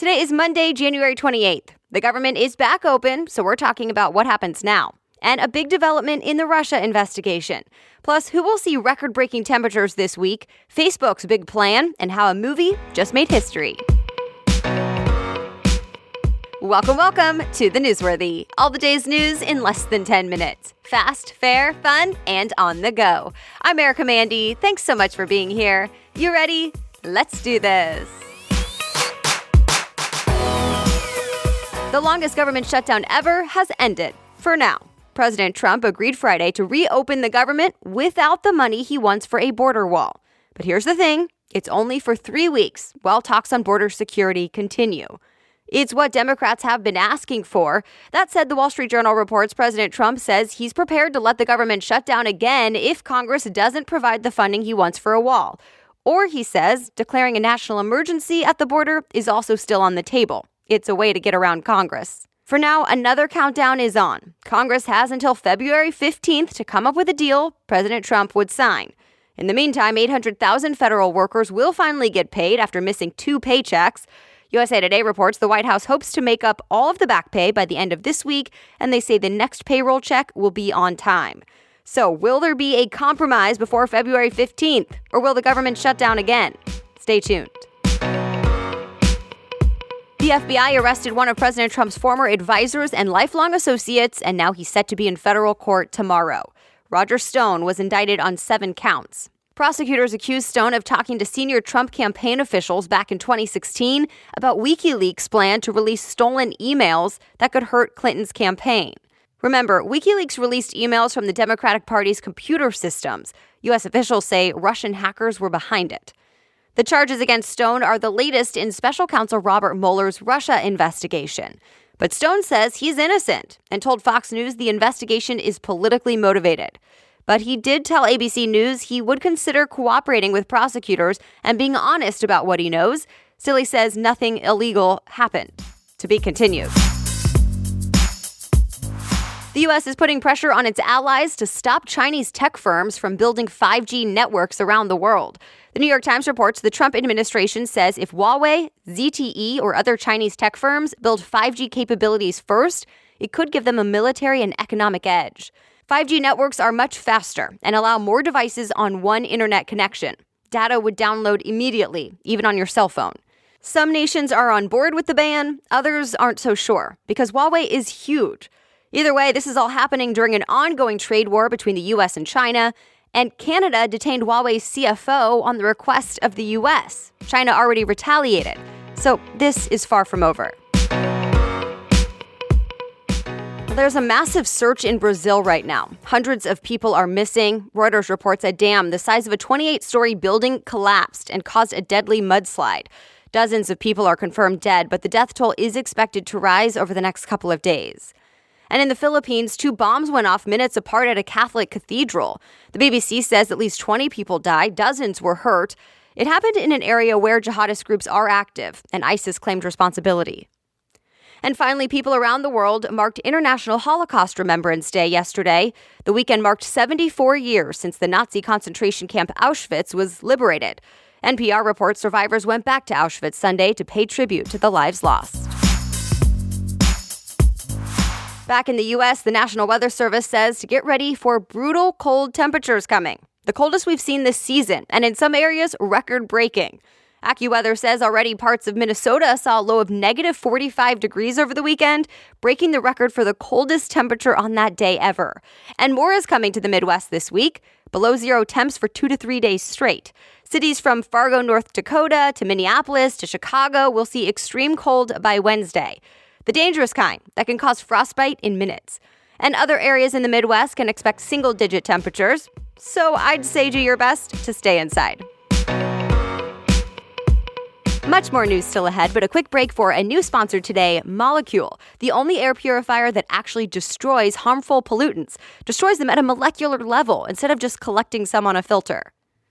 Today is Monday, January 28th. The government is back open, so we're talking about what happens now. And a big development in the Russia investigation. Plus, who will see record-breaking temperatures this week, Facebook's big plan, and how a movie just made history. Welcome to The Newsworthy. All the day's news in less than 10 minutes. Fast, fair, fun, and on the go. I'm Erica Mandy. Thanks so much for being here. You ready? Let's do this. The longest government shutdown ever has ended, for now. President Trump agreed Friday to reopen the government without the money he wants for a border wall. But here's the thing, it's only for 3 weeks while talks on border security continue. It's what Democrats have been asking for. That said, the Wall Street Journal reports President Trump says he's prepared to let the government shut down again if Congress doesn't provide the funding he wants for a wall. Or, he says, declaring a national emergency at the border is also still on the table. It's a way to get around Congress. For now, another countdown is on. Congress has until February 15th to come up with a deal President Trump would sign. In the meantime, 800,000 federal workers will finally get paid after missing 2 paychecks. USA Today reports the White House hopes to make up all of the back pay by the end of this week, and they say the next payroll check will be on time. So, will there be a compromise before February 15th, or will the government shut down again? Stay tuned. The FBI arrested one of President Trump's former advisors and lifelong associates, and now he's set to be in federal court tomorrow. Roger Stone was indicted on 7 counts. Prosecutors accused Stone of talking to senior Trump campaign officials back in 2016 about WikiLeaks' plan to release stolen emails that could hurt Clinton's campaign. Remember, WikiLeaks released emails from the Democratic Party's computer systems. U.S. officials say Russian hackers were behind it. The charges against Stone are the latest in special counsel Robert Mueller's Russia investigation. But Stone says he's innocent and told Fox News the investigation is politically motivated. But he did tell ABC News he would consider cooperating with prosecutors and being honest about what he knows. Still, he says nothing illegal happened. To be continued. The U.S. is putting pressure on its allies to stop Chinese tech firms from building 5G networks around the world. The New York Times reports the Trump administration says if Huawei, ZTE, or other Chinese tech firms build 5G capabilities first, it could give them a military and economic edge. 5G networks are much faster and allow more devices on one internet connection. Data would download immediately, even on your cell phone. Some nations are on board with the ban, others aren't so sure, because Huawei is huge. Either way, this is all happening during an ongoing trade war between the U.S. and China, and Canada detained Huawei's CFO on the request of the U.S. China already retaliated, so this is far from over. There's a massive search in Brazil right now. Hundreds of people are missing. Reuters reports a dam the size of a 28-story building collapsed and caused a deadly mudslide. Dozens of people are confirmed dead, but the death toll is expected to rise over the next couple of days. And in the Philippines, 2 bombs went off minutes apart at a Catholic cathedral. The BBC says at least 20 people died, dozens were hurt. It happened in an area where jihadist groups are active, and ISIS claimed responsibility. And finally, people around the world marked International Holocaust Remembrance Day yesterday. The weekend marked 74 years since the Nazi concentration camp Auschwitz was liberated. NPR reports survivors went back to Auschwitz Sunday to pay tribute to the lives lost. Back in the U.S., the National Weather Service says to get ready for brutal cold temperatures coming. The coldest we've seen this season, and in some areas, record-breaking. AccuWeather says already parts of Minnesota saw a low of negative 45 degrees over the weekend, breaking the record for the coldest temperature on that day ever. And more is coming to the Midwest this week. Below zero temps for 2 to 3 days straight. Cities from Fargo, North Dakota to Minneapolis to Chicago will see extreme cold by Wednesday. The dangerous kind that can cause frostbite in minutes. And other areas in the Midwest can expect single-digit temperatures. So I'd say do your best to stay inside. Much more news still ahead, but a quick break for a new sponsor today, Molecule, the only air purifier that actually destroys harmful pollutants, destroys them at a molecular level instead of just collecting some on a filter.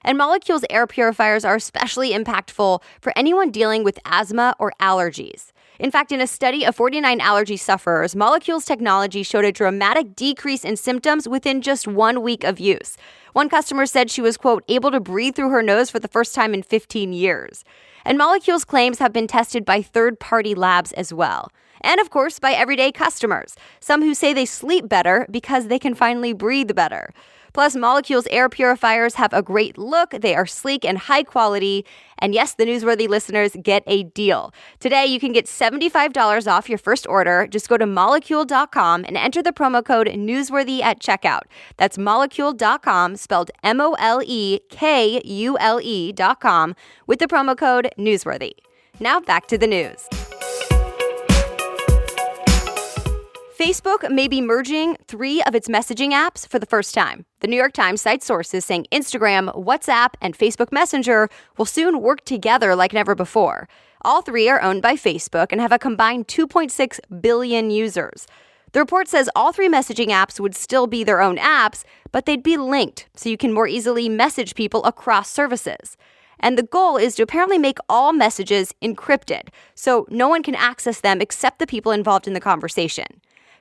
And Molecule's air purifiers are especially impactful for anyone dealing with asthma or allergies. In fact, in a study of 49 allergy sufferers, Molecule's technology showed a dramatic decrease in symptoms within just 1 week of use. One customer said she was, quote, able to breathe through her nose for the first time in 15 years. And Molecule's claims have been tested by third-party labs as well. And of course, by everyday customers, some who say they sleep better because they can finally breathe better. Plus, Molecule's air purifiers have a great look, they are sleek and high quality, and yes, the newsworthy listeners get a deal. Today, you can get $75 off your first order. Just go to molecule.com and enter the promo code newsworthy at checkout. That's molecule.com, spelled MOLEKULE.com, with the promo code newsworthy. Now back to the news. Facebook may be merging 3 of its messaging apps for the first time. The New York Times cites sources saying Instagram, WhatsApp, and Facebook Messenger will soon work together like never before. All 3 are owned by Facebook and have a combined 2.6 billion users. The report says all 3 messaging apps would still be their own apps, but they'd be linked so you can more easily message people across services. And the goal is to apparently make all messages encrypted, so no one can access them except the people involved in the conversation.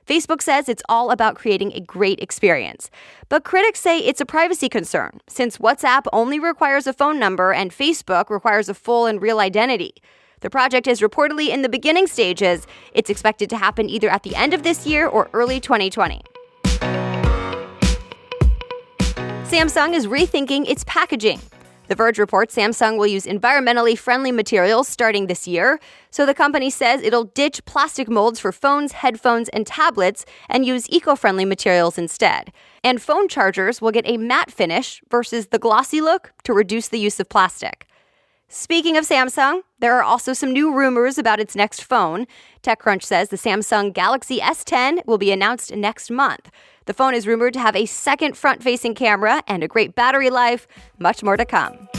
Facebook says it's all about creating a great experience. But critics say it's a privacy concern, since WhatsApp only requires a phone number and Facebook requires a full and real identity. The project is reportedly in the beginning stages. It's expected to happen either at the end of this year or early 2020. Samsung is rethinking its packaging. The Verge reports Samsung will use environmentally friendly materials starting this year. So the company says it'll ditch plastic molds for phones, headphones, and tablets and use eco-friendly materials instead. And phone chargers will get a matte finish versus the glossy look to reduce the use of plastic. Speaking of Samsung, there are also some new rumors about its next phone. TechCrunch says the Samsung Galaxy S10 will be announced next month. The phone is rumored to have a second front-facing camera and a great battery life. Much more to come.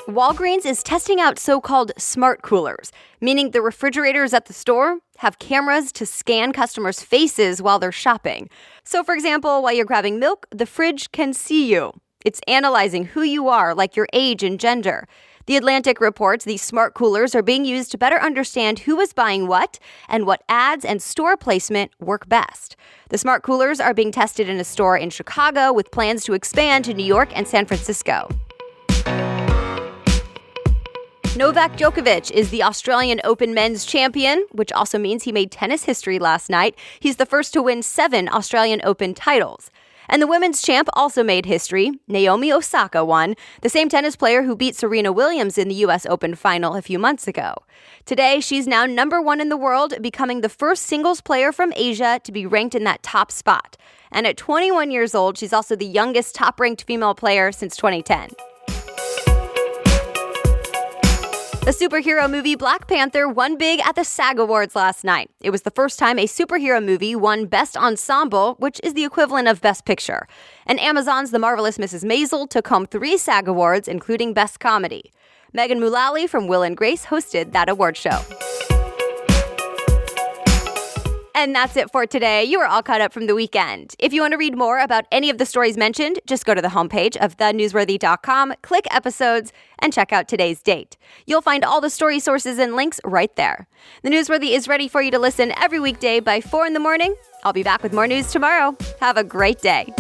Walgreens is testing out so-called smart coolers, meaning the refrigerators at the store have cameras to scan customers' faces while they're shopping. So, for example, while you're grabbing milk, the fridge can see you. It's analyzing who you are, like your age and gender. The Atlantic reports these smart coolers are being used to better understand who is buying what and what ads and store placement work best. The smart coolers are being tested in a store in Chicago with plans to expand to New York and San Francisco. Novak Djokovic is the Australian Open men's champion, which also means he made tennis history last night. He's the first to win 7 Australian Open titles. And the women's champ also made history. Naomi Osaka won, the same tennis player who beat Serena Williams in the U.S. Open final a few months ago. Today, she's now number 1 in the world, becoming the first singles player from Asia to be ranked in that top spot. And at 21 years old, she's also the youngest top-ranked female player since 2010. The superhero movie Black Panther won big at the SAG Awards last night. It was the first time a superhero movie won Best Ensemble, which is the equivalent of Best Picture. And Amazon's The Marvelous Mrs. Maisel took home 3 SAG Awards, including Best Comedy. Megan Mullally from Will and Grace hosted that award show. And that's it for today. You are all caught up from the weekend. If you want to read more about any of the stories mentioned, just go to the homepage of thenewsworthy.com, click episodes, and check out today's date. You'll find all the story sources and links right there. The Newsworthy is ready for you to listen every weekday by 4 in the morning. I'll be back with more news tomorrow. Have a great day.